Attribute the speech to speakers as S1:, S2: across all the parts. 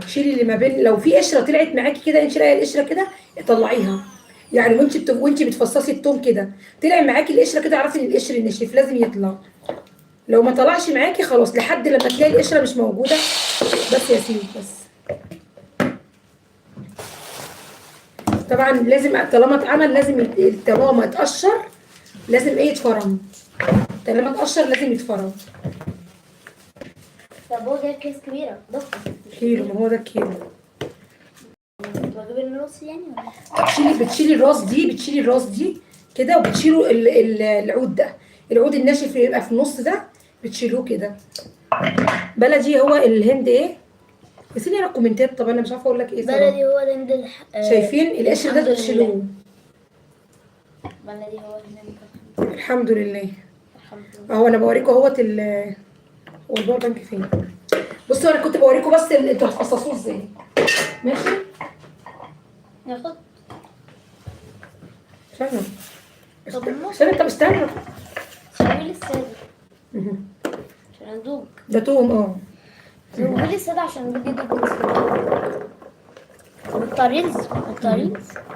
S1: شيلي اللي ما بين، لو في قشره طلعت معاكي كده انت لاقيه القشره كده طلعيها. يعني وانت بتفصصي التوم كده طلع معاكي القشره كده، اعرفي ان القشر نشف لازم يطلع. لو ما طلعش معاكي خلاص لحد لما تلاقي القشره مش موجوده. بس يا سيدي بس. طبعا لازم طالما اتعمل لازم طالما اتقشر لازم ايه يتفرم. طالما اتقشر لازم يتفرم.
S2: طب هو جايب كيس كبيرة ضخمة.
S1: كيلو، ما هو ده الكيلو.
S2: بجيب النص يعني ولا؟
S1: بتشيلي الراس دي كده، وبتشيلوا العود ده. العود الناشف اللي يبقى في النص ده بتشيلوه كده. بلدي هو الهند ايه؟ بس لي انا كومنتات، طب انا مش عارفه اقول لك ايه صراحه.
S2: بلدي هو الهند
S1: شايفين القشر ده بتشيلوه.
S2: بلدي هو الهند.
S1: الحمد لله.
S2: الحمد لله.
S1: اهو انا بوريكم اهوت هو الباور بانك فين. بصوا انا كنت بوريكم بس انتوا هتفصصوه ازاي. ماشي.
S2: ناخد.
S1: استنى.
S2: طب
S1: طب استنى.
S2: سوي لي السادة عشان ندوق.
S1: ده توم
S2: سوي لي السادة عشان بدي ادوق السادة.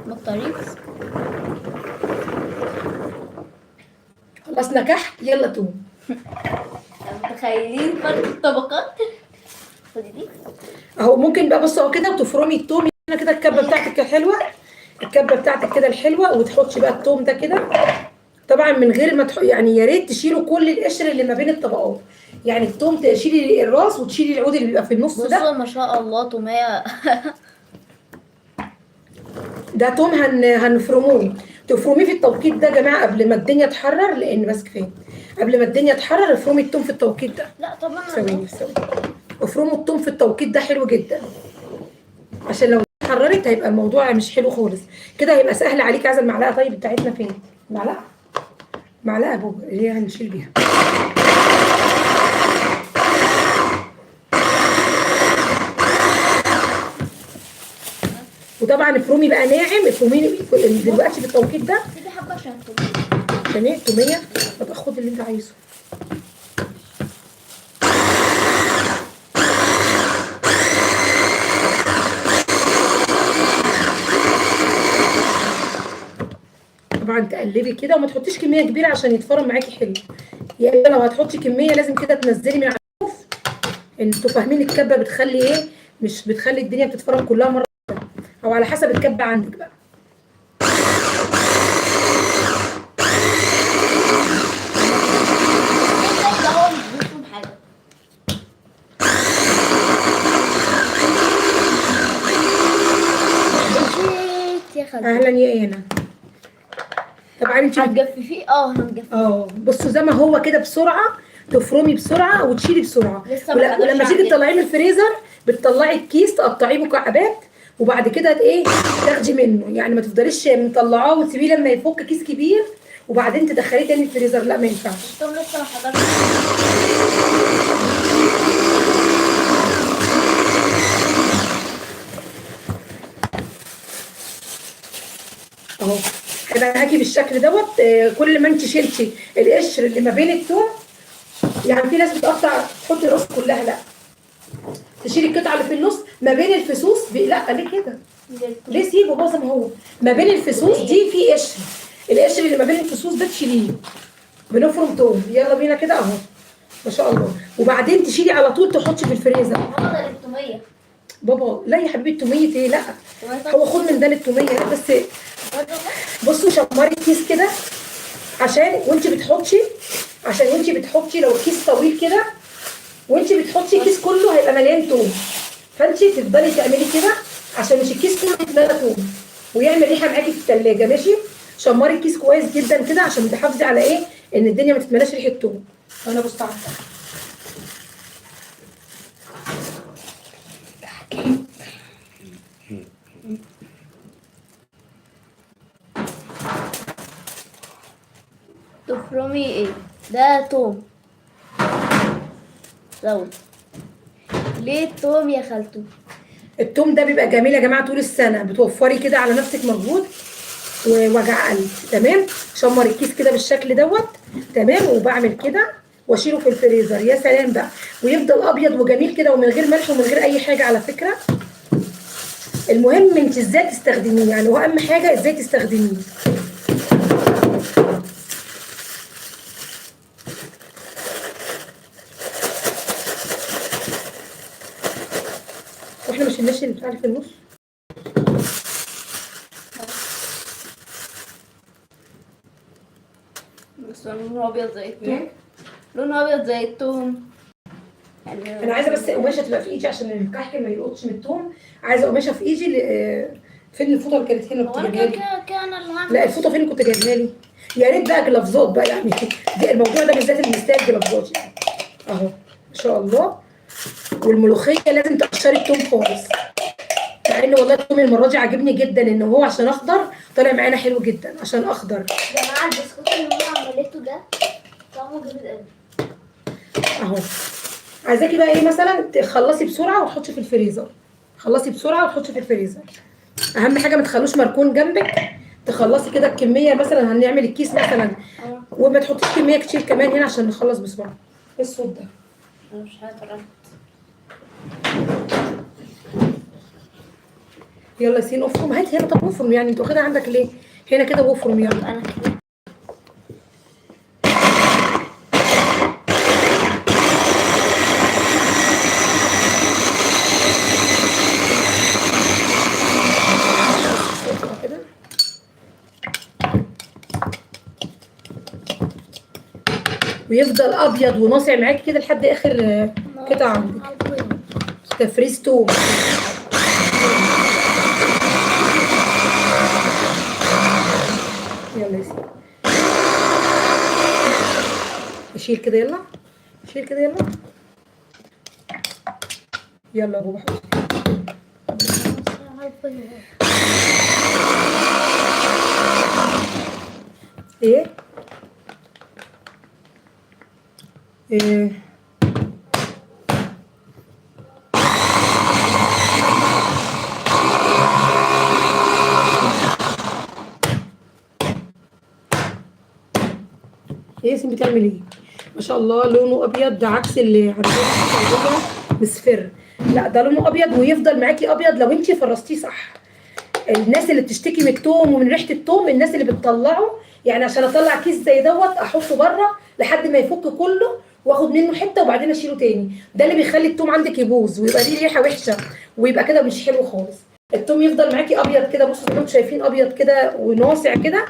S2: مطاريز.
S1: خلصنا كحك، يلا توم.
S2: متخيلين فرق الطبقات؟ خدي دي.
S1: اهو ممكن بقى بصوا كده وتفرمي التوم هنا كده. الكبه بتاعتك الحلوه، الكبه بتاعتك كده الحلوه، وتحطي بقى التوم ده كده. طبعا من غير ما يعني يا ريت تشيلوا كل القشر اللي ما بين الطبقات. يعني التوم تشيلي الراس وتشيلي العود اللي بيبقى في النص ده.
S2: بصوا ما شاء الله تومية.
S1: ده توم هنفرموه. تفرميه في التوقيت ده يا جماعه قبل ما الدنيا تحرر، لان بس كفايه قبل ما الدنيا تحرر افرمي التوم في التوقيت ده.
S2: لا طبعا.
S1: ثواني. افرموا التوم في التوقيت ده حلو جدا، عشان لو اتحررت هيبقى الموضوع مش حلو خالص. كده هيبقى سهل عليك. عايزه المعلقه طيب بتاعتنا فين؟ معلقه بوبا اللي هي هنشيل بيها. وطبعا افرمي بقى ناعم، افرمي دلوقتي في التوقيت ده.
S2: دي حبه عشان
S1: عشان ايه؟ توميه. طب خد اللي انت عايزه. طبعا تقلبي كده وما تحطيش كميه كبيره عشان يتفرم معاكي حلو. يا اما لو هتحطي كميه لازم كده تنزلي من على الرف. انتوا فاهمين الكبه بتخلي ايه؟ مش بتخلي الدنيا بتتفرم كلها مره واحده، او على حسب الكبه عندك بقى. اهلا يا اينا. طبعا انت
S2: هتجففيه. هنجففيه.
S1: بصوا زي ما هو كده بسرعه. تفرمي بسرعه وتشيلي بسرعه. ولما تيجي تطلعيه من الفريزر بتطلعي الكيس تقطعيه مكعبات، وبعد كده ايه تاخدي منه. يعني ما تفضليش مطلعاه وتسيبيه لما يفك كيس كبير وبعدين تدخليه تاني الفريزر، لا ما ينفعش.
S2: التوم لسه ما حضرش.
S1: اهو انا هاجي بالشكل دوت. كل ما انت شلتي القشر اللي ما بين التوم، يعني في ناس بتقطع تحط الراس كلها، لا تشيلي القطعه اللي في النص ما بين الفصوص. لا ليه كده؟ ليه؟ سيبه بقى زي ما هو. ما بين الفصوص دي في قشر، القشر اللي ما بين الفصوص ده تشيليه. بنفرم توم. يلا بينا كده اهو ما شاء الله. وبعدين تشيلي على طول تحطي في الفريزر.
S2: هذا التوميه
S1: بابا لا يا حبيبي التوميه ايه؟ لا هو خد من ده للتوميه لا. بس بصوا شمري الكيس كده عشان وانت بتحطي لو الكيس طويل كده وانت بتحطي الكيس كله هيبقى مليان توم. فانت تفضلي تعملي كده عشان مش الكيس كله يتملى توم ويعمل ريحه معاكي في الثلاجه. ماشي. شمري الكيس كويس جدا كده عشان تحافظي على ايه؟ ان الدنيا ما تتملاش ريحه توم. انا بص عارفه.
S2: تفرمي ايه؟ ده توم. زود. ليه التوم يا خالته؟
S1: التوم ده بيبقى جميل يا جماعه طول السنه. بتوفري كده على نفسك مجهود ووجع قلب. تمام. شمر الكيس كده بالشكل دوت. تمام. وبعمل كده واشيله في الفريزر. يا سلام بقى. ويفضل ابيض وجميل كده ومن غير ملح ومن غير اي حاجه على فكره. المهم انت ازاي تستخدميه، يعني هو اهم حاجه ازاي تستخدميه. واحنا ما شلناش اللي في النص.
S2: بس لونه ابيض زي التوم. لونه ابيض زي التوم. يعني
S1: انا عايزه بس قماشه تبقى في ايدي عشان الكحك ما يلقطش من التوم. عايزه قماشه في ايدي فين الفوطه اللي كانت هنا
S2: هو
S1: كنت
S2: انا
S1: جايبها لي؟
S2: كده انا اللي هعمل.
S1: لا الفوطه فين كنت جايبها لي؟ يا ريت بقى جلافزات بقى يعني دي الموضوع ده بالذات اللي محتاج جلافزات يعني. اهو ما شاء الله. والملوخيه لازم تقشري التوم خالص. مع ان والله التوم المره دي عاجبني جدا ان هو عشان اخضر طالع معانا حلو جدا عشان اخضر.
S2: يا جماعه البسكوت اللي ماما عملته ده طعمه جامد قوي.
S1: اهو عايزاكي بقى ايه مثلا تخلصي بسرعه وتحطي في الفريزر. خلصي بسرعه وتحطي في الفريزر. اهم حاجه ما تخلوش مركون جنبك. تخلصي كده الكميه مثلا هنعمل الكيس مثلا وما تحطيش كميه كتير كمان هنا عشان نخلص بسرعه. ايه الصوت ده؟
S2: انا مش عارفه.
S1: يلا يا سين افرم. هات هنا طب افرم يعني انت واخدها عندك ليه؟ هنا كده وافرم يلا.
S2: انا كده
S1: كده ويفضل ابيض وناصع معاكي كده لحد اخر قطعه عندك. تفريز توم. يلا يا سيدي اشيل كده يلا. شيل كده يلا. يلا يا بابا حط. ايه ايه ايه سين بتعمل ايه؟ ما شاء الله لونه ابيض. ده عكس اللي عندنا مصفر. لا ده لونه ابيض ويفضل معاكي ابيض لو انت فرستيه صح. الناس اللي بتشتكي من التوم ومن ريحه التوم الناس اللي بتطلعه يعني عشان اطلع كيس زي دوت احطه بره لحد ما يفك كله واخد منه حته وبعدين اشيله تاني. ده اللي بيخلي التوم عندك يبوظ ويبقى ليه ريحه وحشه ويبقى كده مش حلو خالص. التوم يفضل معاكي ابيض كده. بصوا زي ما انتم شايفين ابيض كده وناصع كده.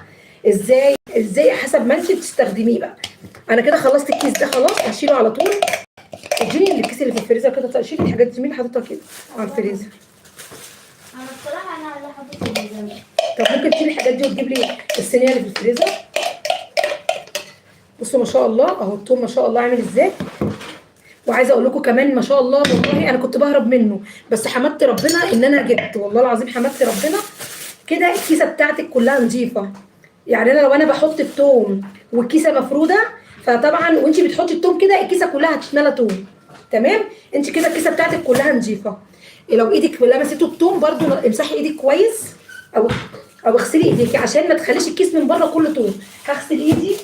S1: ازاي حسب ما انت بتستخدميه بقى. انا كده خلصت الكيس ده خلاص هشيله على طول. اديني الكيس اللي في الفريزر كده. شيلي الحاجات دي. مين اللي حاططها كده على الفريزر؟
S2: انا بصراحه انا اللي حطيت الميزان.
S1: طب ممكن تشيلي الحاجات دي وتجيب لي الصينيه اللي في الفريزر. بصوا ما شاء الله اهو التوم ما شاء الله عامل ازاي. وعايزه اقول لكم كمان ما شاء الله والله انا كنت بهرب منه بس حمدت ربنا ان انا جبت. والله العظيم حمدت ربنا. كده الكيسه بتاعتك كلها نظيفه. يعني انا لو انا بحط التوم والكيسه مفروده فطبعا وانت بتحطي التوم كده الكيسه كلها هتتملى توم. تمام. انت كده الكيسه بتاعتك كلها نظيفه. لو ايدك لمسته التوم برده امسحي ايدك كويس او اغسلي ايديكي عشان ما تخليش الكيس من بره كله توم. هغسل ايدي.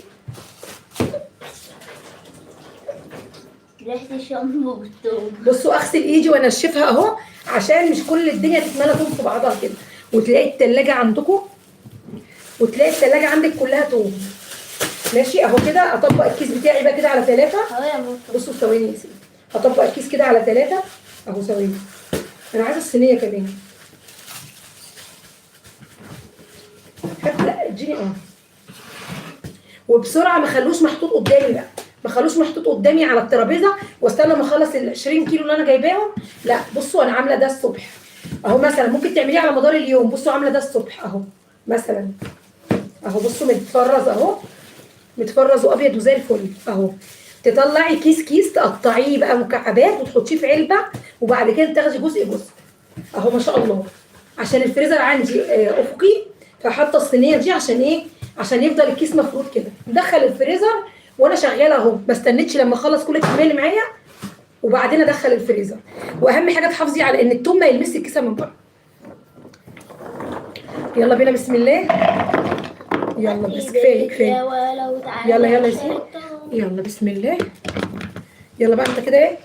S2: ريحه الشامبو بالتوم.
S1: بصوا اغسل ايدي وانشفها اهو عشان مش كل الدنيا تتملى توم في بعضها كده. وتلاقي التلاجة عندكم وتلاقي التلاجة عندك كلها توم. ماشي اهو كده. اطبق الكيس بتاعي بقى كده على 3.
S2: اهو يا ماما.
S1: بصوا ثواني يا سيدي. هطبق الكيس كده على 3 اهو. ثواني انا عايزه الصينيه كمان. لا اديني وبسرعه ما خلوش محطوط قدامي بقى. ما خلوش محطوط قدامي على الترابيزه واستنى ما اخلص ال 20 كيلو اللي انا جايباهم. لا بصوا انا عامله ده الصبح اهو. مثلا ممكن تعمليه على مدار اليوم. بصوا عامله ده الصبح اهو مثلا اهو. بصوا متفرز اهو. متفرز وابيض وزي الفل اهو. تطلعي كيس تقطعيه بقى مكعبات وتحطيه في علبه وبعد كده تاخدي جزء اهو. ما شاء الله. عشان الفريزر عندي افقي فحاطه الصينيه دي عشان ايه؟ عشان يفضل الكيس مفروض كده. ندخل الفريزر وانا شغاله اهو. ما استنيتش لما اخلص كل الكميه اللي معايا وبعدين ادخل الفريزر. واهم حاجه تحافظي على ان التوم ما يلمس الكيسه من بره. يلا بينا بسم الله. يلا بس كفايه. يلا يا سيدي. يلا بسم الله. يلا بقى انت كده ايه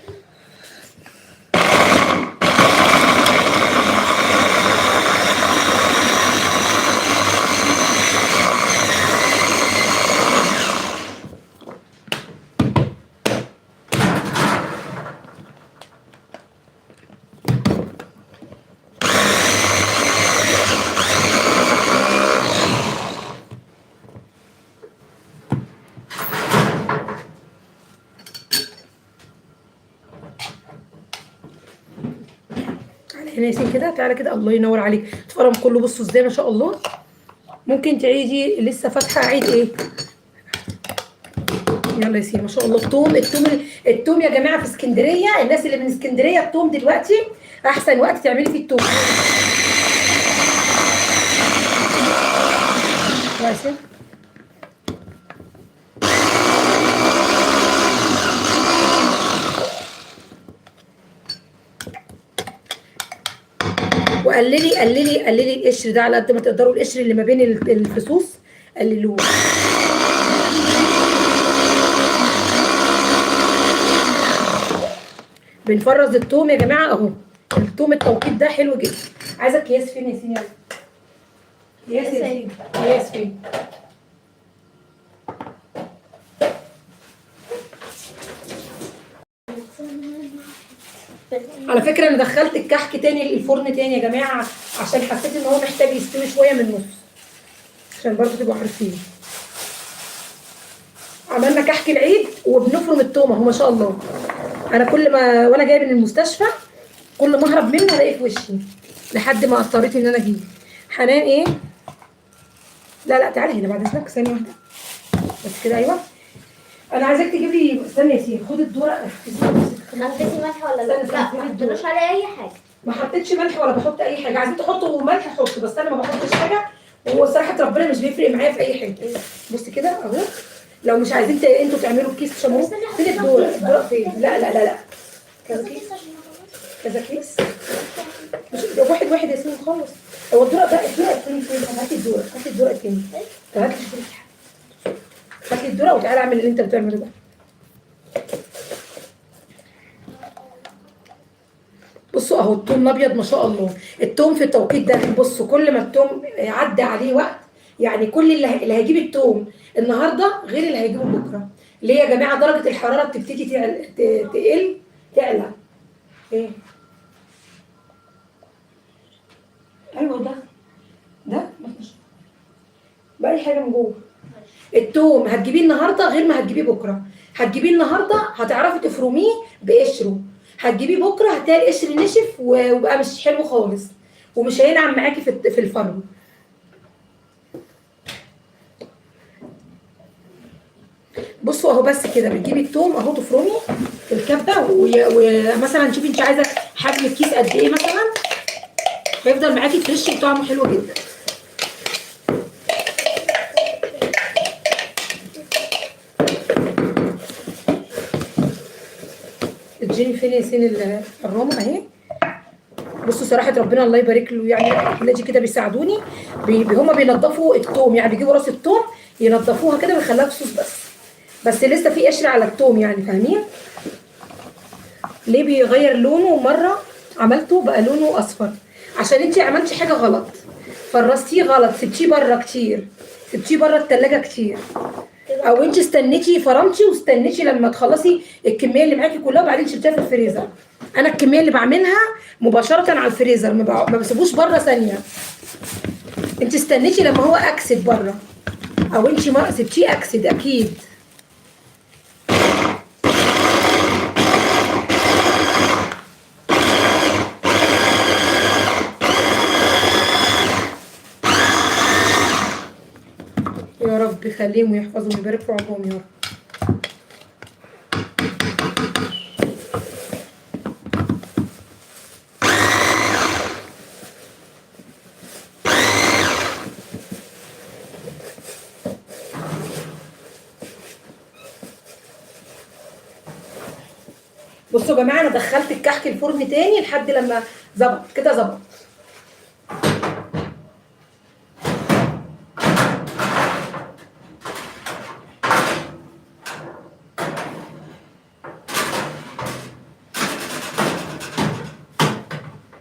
S1: هنا ياسين كده، تعالى كده، الله ينور عليك. اتفرم كله، بصوا ازاي ما شاء الله. ممكن تعيدي لسه فاتحه، اعيد ايه؟ يلا ياسين ما شاء الله. التوم يا جماعه في اسكندريه، الناس اللي من اسكندريه، التوم دلوقتي احسن وقت تعملي فيه التوم. ياسين قللي القشر ده على قد ما تقدروا، القشر اللي ما بين الفصوص قللوه. بنفرز التوم يا جماعه اهو. التوم التوقيت ده حلو جدا. عايزه اكياس فين يا ياسين؟ اكياس فين؟ على فكره انا دخلت الكحك تاني الفرن تاني يا جماعه، عشان حسيت ان هو محتاج يستوي شويه من النص، عشان برضه تبقوا عارفين. عملنا كحك العيد وبنفرم التوم اهو ما شاء الله. انا كل ما وانا جايه من المستشفى، كل ما اهرب منه الاقيه في وشي، لحد ما اضطريت ان انا اجيبه. حنان ايه؟ لا تعالي هنا بعد اذنك ثانيه واحده بس كده. ايوه انا عايزاك تجيب لي، استني يا سيدي، خد الدورق.
S2: حطيتي ملح ولا لا؟ لا ما حطيناش عليه اي حاجه. ما
S1: حطيتش ملح ولا بحط اي حاجه. عايزين تحطوا ملح حطوا، بس انا ما بحطش حاجه. وهو صراحه ربنا مش بيفرق معايا في اي حاجه. بصي كده اهو. لو مش عايزين انتوا تعملوا الكيس تشمروه. فين الدورق فين؟ لا كذا كيس، كذا كيس. مش واحد يا سيدي خالص. هو الدورق التاني فين؟ هاتي الدورق التاني. هاتي الدورق وتعالى اعمل اللي انت بتعمله ده. بصوا اهو التوم الابيض ما شاء الله. التوم في التوقيت ده، بصوا كل ما التوم عدى عليه وقت، يعني كل اللي هيجيب التوم النهارده غير اللي هيجيبه بكره. ليه يا جماعه؟ درجه الحراره بتبتدي تعلى. ايه؟ ايوه ده بقى حاجه من جوه. التوم هتجيبيه النهارده غير ما هتجيبيه بكره. هتجيبيه النهارده هتعرفي تفرميه بقشره، هتجيبيه بكره هتلاقي القشر نشف وبقى مش حلو خالص، ومش هينعم معاكي في الفرم. بصوا اهو بس كده بتجيبي التوم اهو تفرمي في الكبه، ومثلا شوفي انت عايزه حجم الكيس قد ايه مثلا، هيفضل معاكي فريش وطعمه حلو جدا. اديني فين يا ياسين الرومه اهي. بصوا صراحه ربنا الله يبارك له، يعني ولادي كده بيساعدوني، هما بينضفوا التوم، يعني بيجيبوا راس التوم ينضفوها كده ويخلوها بصوص بس لسه في قشر على التوم، يعني فاهمين ليه بيغير لونه؟ مره عملته بقى لونه اصفر عشان انتي عملتي حاجه غلط، فرستيه غلط، سبتيه بره كتير، سبتيه بره التلاجة كتير، او انت استنيتي فرمتي واستنيتي لما تخلصي الكميه اللي معاكي كلها وبعدين شلتيها في الفريزر. انا الكميه اللي بعملها مباشره على الفريزر، ما بسيبوش بره ثانيه. انت استنيتي لما هو اكسد بره، او انت ما سبتيه اكسد اكيد. يا رب يخليهم ويحفظهم ويبارك في عمرهم يا رب. بصوا يا جماعه انا دخلت الكحك الفرن تاني لحد لما ظبط كده ظبط.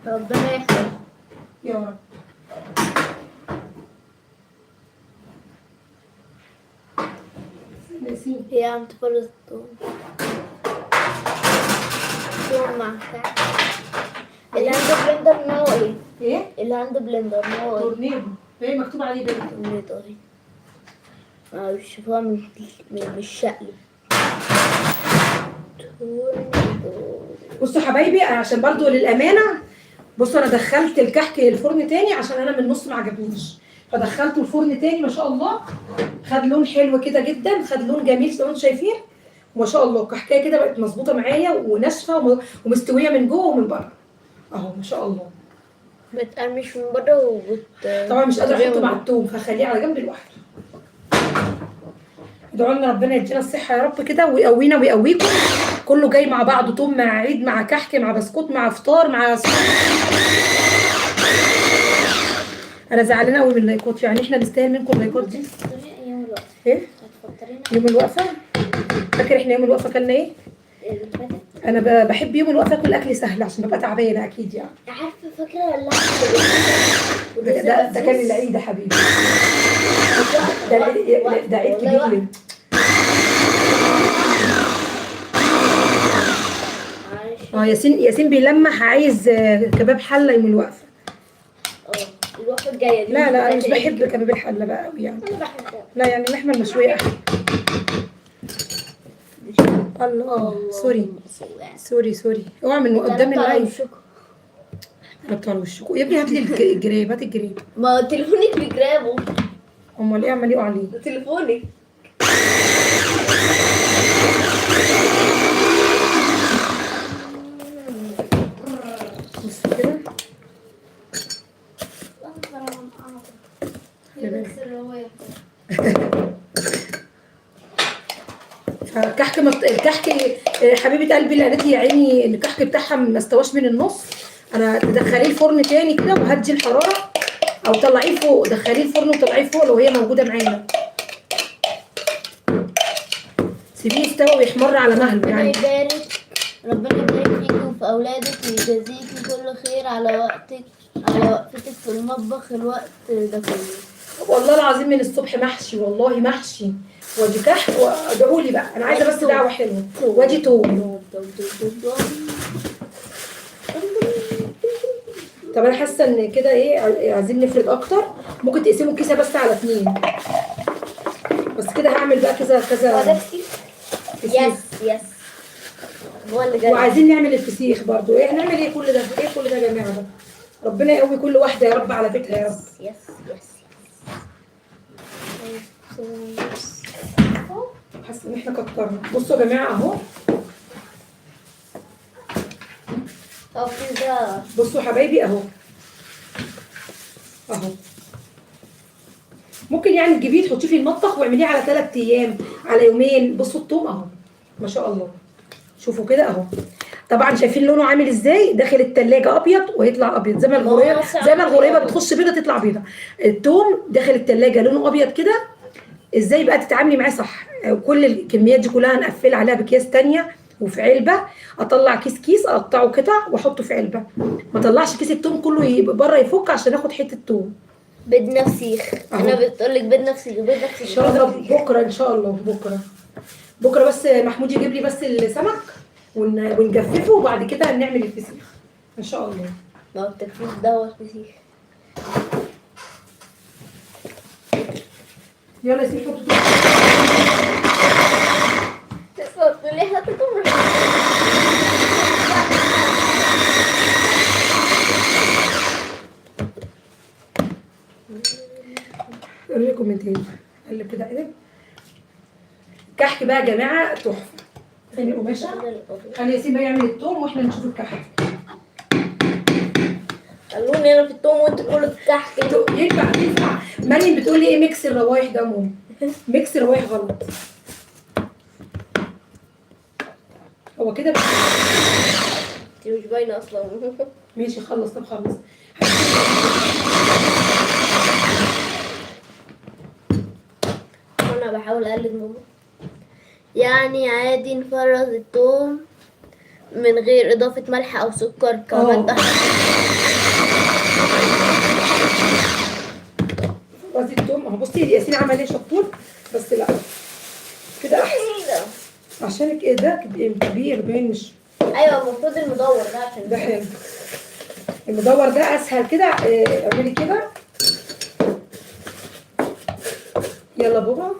S2: ربنا يحفظك
S1: يا رب.
S2: هي عم تفرز الثوم مع كعك. اللي عنده بلندر نوعه ايه؟
S1: ايه؟
S2: اللي عنده بلندر نوعه ايه؟
S1: تورنيدو. ايه مكتوب عليه بلندر؟
S2: تورنيدو اهي. شوفوها من الشقلب. تورنيدو.
S1: بصوا حبايبي عشان برضو للامانه بصوا انا دخلت الكحك الفرن تاني عشان انا من النص ما عجبنيش، فدخلته الفرن تاني ما شاء الله، خد لون حلو كده جدا، خد لون جميل زي ما انتم شايفين، وما شاء الله الكحكايه كده بقت مظبوطه معايا وناشفه ومستويه من جوه ومن بره اهو ما شاء الله.
S2: بتقرمش من بره
S1: طبعا مش قادره
S2: بتطريها
S1: احطه
S2: من
S1: مع
S2: جوه.
S1: التوم فهخليه على جنب لوحده. ادعوا لنا ربنا يدينا الصحه يا رب كده ويقوينا ويقويكم، كله جاي مع بعضه، توم مع عيد مع كحك مع بسكوت مع فطار مع انا زعلانه قوي من اللايكات، يعني احنا نستاهل منكم اللايكات دي؟
S2: يوم الوقفة
S1: ايه
S2: هتفطرينا
S1: يوم الوقفه؟ فاكر احنا يوم الوقفه كلنا ايه؟
S2: اللي فاتت؟
S1: انا بحب يوم الوقفه اكل اكل سهل عشان ببقى تعبانه اكيد يعني.
S2: عارفة فاكرة اللحمة
S1: ده كان العيد يا حبيبي، ده عيد كبير. ياسين بيلمح عايز كباب حله يوم الوقفه.
S2: الوقفة الجاية دي
S1: لا انا مش بحب كباب الحله بقى قوي يعني.
S2: انا بحبها.
S1: لا يعني اللحمه المشويه احلى. الله سوري اوعى من قدام اللايف. بطلوا وشكوا يا ابني، هات لي الجراب، هات الجراب.
S2: ما تليفونك بجرابه.
S1: امال ايه عمال يقع عليه؟
S2: ده تليفونك.
S1: بصوا كده الكحك حبيبه قلبي اللي قالت لي يا عيني الكحك بتاعها ما استواش من النص، انا تدخليه الفرن تاني كده وهدي الحراره او طلعيه فوق، دخليه الفرن وطلعيه فوق لو هي موجوده معانا، سيبيه يستوي ويحمر على مهله يعني.
S2: ربنا يبارك فيكي وفي اولادك ويجازيكي كل خير على وقفتك في المطبخ الوقت ده كله.
S1: والله العظيم من الصبح محشي، والله محشي وادي كحك، وادعوا لي بقى انا عايزه بس دعوه حلوه وادي توم. طب انا حاسه ان كده ايه عايزين نفرد اكتر، ممكن تقسموا الكيسه بس على 2 بس كده، هعمل بقى كذا
S2: يس هو اللي جاي.
S1: وعايزين نعمل الفسيخ برضو، هنعمل ايه كل ده يا جماعه ده؟ ربنا يقوي كل واحده يا رب على بيتها يا رب.
S2: يس
S1: حاسه ان احنا كترنا. بصوا يا جماعه اهو،
S2: كده
S1: بصوا حبايبي اهو ممكن يعني تجيبيه تحطيه في المطبخ واعمليه على 3 ايام على يومين. بصوا الثوم اهو ما شاء الله، شوفوا كده اهو، طبعا شايفين لونه عامل ازاي، داخل التلاجة ابيض وهيطلع ابيض زي ما الغريبه بتخش بيضه تطلع بيضه. الثوم داخل التلاجة لونه ابيض كده، ازاي بقى تتعاملي معاه صح؟ كل الكميات دي كلها نقفل عليها باكياس تانية وفي علبه، اطلع كيس اقطعه قطع واحطه في علبه، ما اطلعش كيس الثوم كله يبقى بره يفك عشان اخد حته ثوم.
S2: بدنا فسيخ، انا بتقول لك بدنا فسيخ ان
S1: شاء الله بكره، ان شاء الله بكره بس محمود يجيب لي بس السمك ونجففه وبعد كده نعمل الفسيخ ان شاء الله.
S2: ما هو التجفيف ده هو الفسيخ.
S1: يلا يا سيدي حطوا
S2: تقول لي هاتكم
S1: قولوا لي كومنتين. قلب كده اقلب. كحك بقى يا جماعه تحفه. خلي القماشه، خلي ياسين بقى يعمل الثوم واحنا نشوف الكحك.
S2: خلوني انا في الثوم وانت كل الكحك.
S1: ينفع مريم بتقول لي ايه ميكس الروايح ده؟ ماما ميكس الروايح غلط، هو كده بس
S2: انت مش باينه اصلا.
S1: ماشي خلص. طب خلص.
S2: انا بحاول اقلد ماما. يعني عادي نفرز الثوم من غير اضافه ملح او سكر كماده.
S1: فرزي الثوم اهو. بصي ياسين عمل ايه شطور، بس لا كده احسن عشانك ايه ده كبير باين مش.
S2: ايوه المفروض المدور ده عشان
S1: ده حلو، المدور ده اسهل كده. اعملي كده. يلا بابا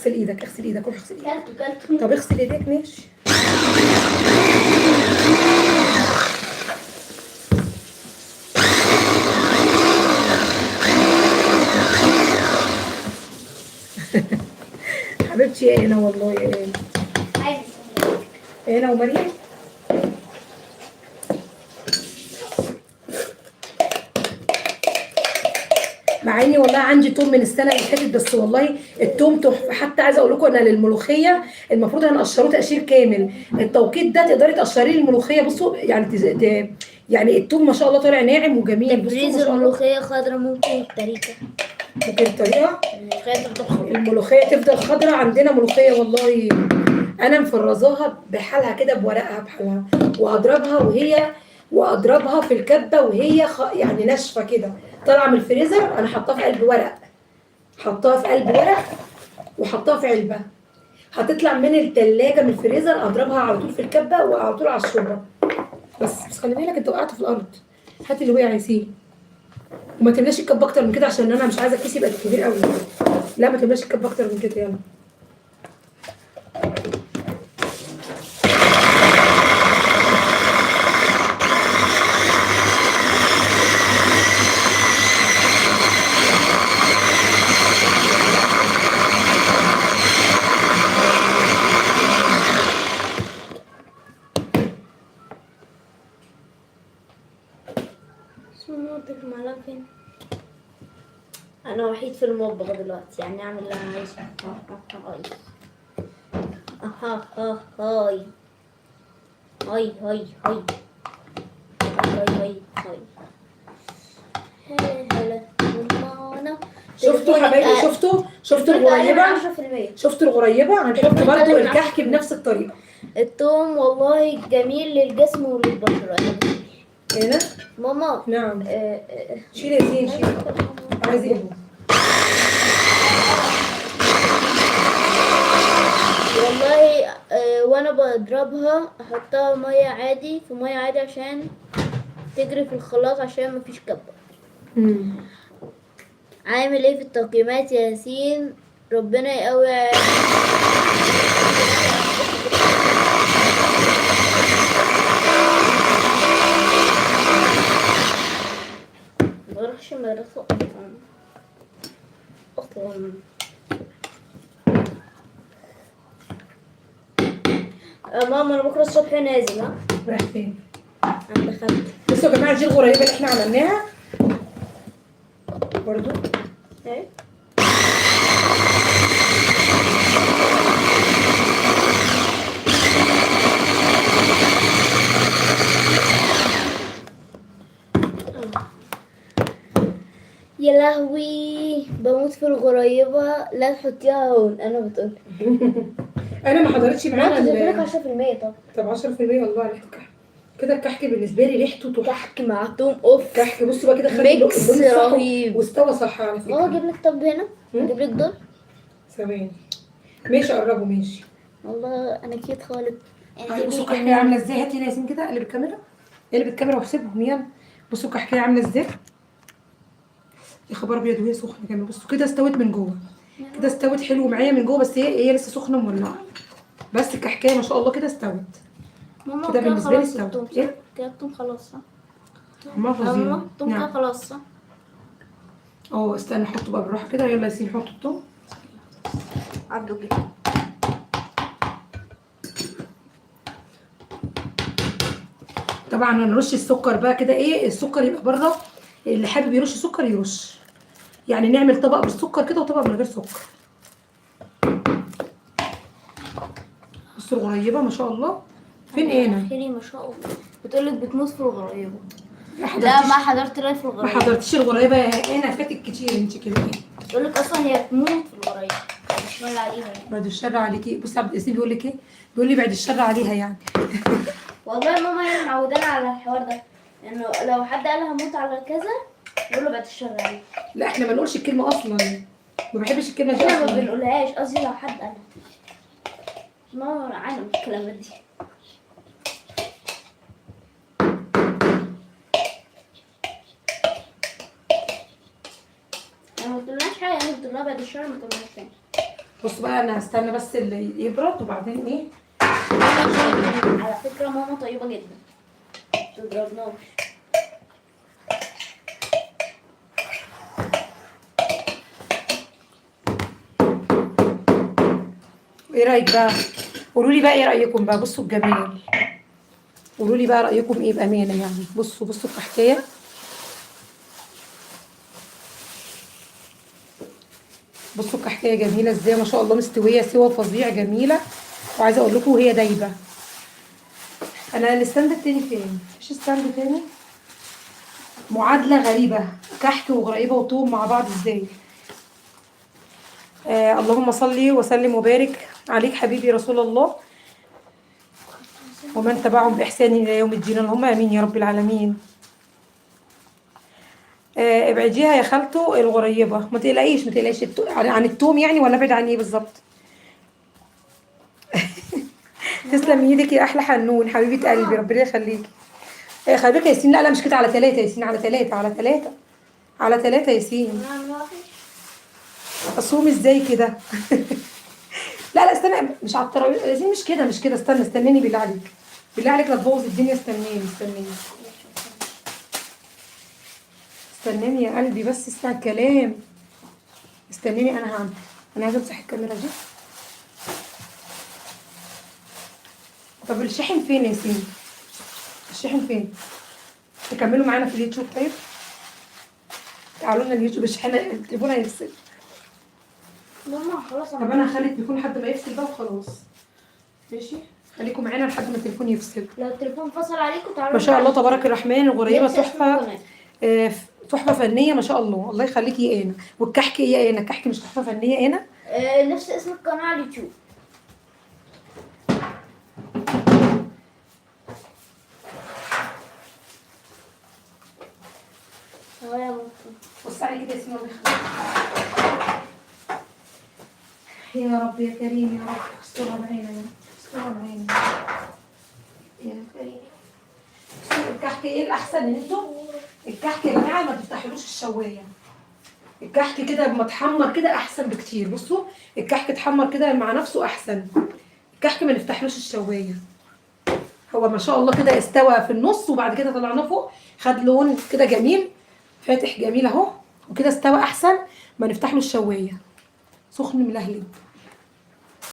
S1: اغسل ايدك، اغسل ايدك، روح اغسل ايدك.
S2: كلته
S1: طب اغسل ايديك ماشي. حبيبتي يا انا والله يا انا.
S2: عايز
S1: انا ومريم. مع اني والله عندي توم من السنه اللي فاتت، بس والله التوم تحفه. حتى عايزه اقول لكم انا للملوخيه المفروض هنقشره تقشير كامل. التوقيت ده تقدري تقشري لي الملوخيه. بصوا يعني يعني التوم ما شاء الله طالع ناعم وجميل. بصوا
S2: تبريز
S1: ما شاء الله.
S2: الملوخية خضرا ممكن الطريقة.
S1: ممكن الطريقه
S2: الملوخية تفضل خضرا.
S1: الملوخيه تفضل خضراء. عندنا ملوخيه والله انا مفرزاها بحالها كده بورقها بحالها، واضربها في الكبه وهي يعني ناشفه كده طالعه من الفريزر. انا حطاها في قلب ورق، حطاها في قلب ورق وحطاها في علبه. هتطلع من التلاجة من الفريزر اضربها على طول في الكبه وعلى طول على الشوربه. بس خلي بالك انت وقعت في الارض. هات اللي وقع يسيل. وما تملاش الكبه اكتر من كده عشان انا مش عايزه الكيس يبقى كبير قوي. لا ما تملاش الكبه اكتر من كده. يلا
S2: شو نحط المعلقة فين؟ أنا وحيد في المطبخ دلوقتي، يعني أعمل اللي أنا عايزه. هاي هاي هاي هاي هاي هاي هاي هاي هلا والمانا.
S1: شفتوا حبايبي؟ شفتوا الغريبه؟
S2: 10%.
S1: شفتوا الغريبه؟ هنحط برضو
S2: بتكلم
S1: الكحك
S2: 10%.
S1: بنفس الطريقه.
S2: التوم والله جميل للجسم وللبشرة.
S1: هنا
S2: ماما
S1: نعم. شيل يا زين شيل. عايز ايه؟
S2: والله وانا بضربها احطها ميه عادي في ميه عادي عشان تجري في الخلاط عشان مفيش كبة. عامل ايه في التقييمات يا ياسين؟ ربنا يقوي مبروحش مدرسة اصلا. ماما انا بكره الصبح نازل. ها
S1: رايح فين؟
S2: عند خالتي.
S1: بصوا يا جماعه دي الغريبه اللي احنا عملناها برضو.
S2: ايه يا لهوي بموت في الغريبة. لا تحطيها هون انا بتقول.
S1: انا ما حضرتش معانا
S2: لك 10%.
S1: طب 10% والله ريحته كحك كده. الكحك بالنسبه لي ريحته تحفه.
S2: كحك مع توم اوف.
S1: كحك بصوا بقى كده خد
S2: ميكس
S1: اللون الصح
S2: رهيب.
S1: واستوى صح على
S2: ماما
S1: فكره.
S2: اجيب لك طب هنا، اجيب لك دول.
S1: ثواني ماشي قربوا ماشي.
S2: والله انا كيت خالص.
S1: بصوا الكحكايه عامله ازاي. هاتي يا ياسين كده قلب الكاميرا، قلب الكاميرا واحسبهم يلا. بصوا الكحكايه عامله ازاي. يا خبر ابيض وهي سخنه كمان. بصوا كده استوت من جوه، كده استوت حلو معايا من جوه، بس هي لسه سخنه مولعه. بس الكحكايه ما شاء الله كده استوت.
S2: ماما
S1: كده بالنسبه لي
S2: خلاص
S1: استوت.
S2: التوم
S1: ايه
S2: كده التوم خلاص صح؟
S1: طعمها فظيع.
S2: ماما التوم كده
S1: نعم.
S2: خلاص صح؟
S1: استنى نحطه بقى بالراحه كده. يلا يا ياسين حط التوم.
S2: عبدو كده.
S1: طبعا هنرش السكر بقى كده. ايه السكر يبقى بره، اللي حابب يرش سكر يرش. يعني نعمل طبق بالسكر كده وطبق من غير سكر. بصوا الغريبه ما شاء الله. فين انا؟
S2: خيري ما شاء الله. بتقولك بتموت في الغريبة.
S1: ما
S2: لا ما
S1: حضرتيش
S2: حضرت لا في
S1: ما
S2: الغريبة.
S1: حضرتيش الغريبه يا انا. فاتك كتير انت كده.
S2: بتقولك اصلا هي تموت في الغريبة. مش مال عليها يعني.
S1: بعد الشر عليكي. بصي عبد القاسم بيقول لك ايه؟ بيقول لي بعد الشر عليها يعني.
S2: والله ماما هي معودانا على الحوار ده، انه لو حد قال هموت على كذا يقول له بعد الشر عليك.
S1: لا احنا ما نقولش الكلمه اصلا، ما بحبش الكلمه دي
S2: احنا ما
S1: اصلا.
S2: بنقولهاش، قصدي لو حد قالها. ماما عالم الكلمات دي. انا ما قلتلناش حاجه، يعني قلت لها بعد الشر ما تقولناش تاني.
S1: بص بقى انا هستنى بس اللي يبرد وبعدين ايه.
S2: على فكرة ماما طيبة جدا، متضربناش.
S1: ايه رايك بقى؟ قولوا لي بقى ايه رايكم بقى. بصوا الجمال، قولوا لي بقى رايكم ايه بامانه يعني. بصوا بصوا الحكايه، بصوا الكحكايه جميله ازاي ما شاء الله، مستويه سوا فظيع جميله. وعايزه اقول لكم وهي دايبه. انا الستاند التاني فين؟ مفيش ستاند تاني. معادله غريبه، كحك وغريبه وطوب مع بعض ازاي. اللهم صل وسلم وبارك عليك حبيبي رسول الله، ومن تبعهم باحسان الى يوم الدين، اللهم امين يا رب العالمين. ابعديها يا خالته الغريبه، ما تقلقيش ما تقلقيش. عن التوم يعني، ولا ابعد عن ايه بالظبط؟ تسلم ايدك يا احلى حنون حبيبه قلبي، ربنا يخليكي. خلي بالك يا ياسين، لا لا مش كده، على ثلاثه يا ياسين، على ثلاثه على ثلاثه على ثلاثه يا ياسين.
S2: نعم واحد.
S1: اصوم ازاي كده؟ لا لا استنى، مش على الترابيزه يا ياسين، مش كده مش كده، استنى استناني بالله عليك، بالله عليك لا تبوظ الدنيا، استناني استناني استناني يا قلبي، بس اسمع الكلام، استناني. انا هعمل، انا عايزه امسح الكاميرا دي. طب الشاحن فين يا ياسين؟ الشاحن فين؟ تكملوا معانا في اليوتيوب طيب؟ تعالوا لنا اليوتيوب، الشاحن التليفون هيفصل.
S2: ماما خلاص
S1: طب انا هخلي التليفون لحد ما يفصل بقى وخلاص. ماشي، خليكم معانا لحد ما التليفون يفصل.
S2: لو التليفون فصل عليكم تعالوا
S1: ما شاء الله
S2: نعمل
S1: تبارك الرحمن، الغريبه
S2: نفس اسم
S1: تحفه.
S2: القناة.
S1: تحفه فنيه ما شاء الله، الله يخليكي يا اينا. والكحك ايه يا اينا؟ الكحك مش تحفه فنيه يا اينا؟
S2: نفس اسم القناة على اليوتيوب. هو يا ممكن.
S1: بص علي كده يا ياسمين، الله يخليك يا رب يا كريم، يا رب استرها معانا يا رب، استرها معانا يا كريم. بصوا الكحك ايه الاحسن ان انتوا، الكحك يا جماعه ما تفتحلوش الشوايه. الكحك كده لما اتحمر كده احسن بكتير. بصوا الكحك اتحمر كده مع نفسه احسن. الكحك ما نفتحلوش الشوايه. هو ما شاء الله كده استوى في النص، وبعد كده طلعناه فوق، خد لون كده جميل فاتح جميل اهو، وكده استوى احسن. ما نفتح له الشوايه، سخن ملهلب.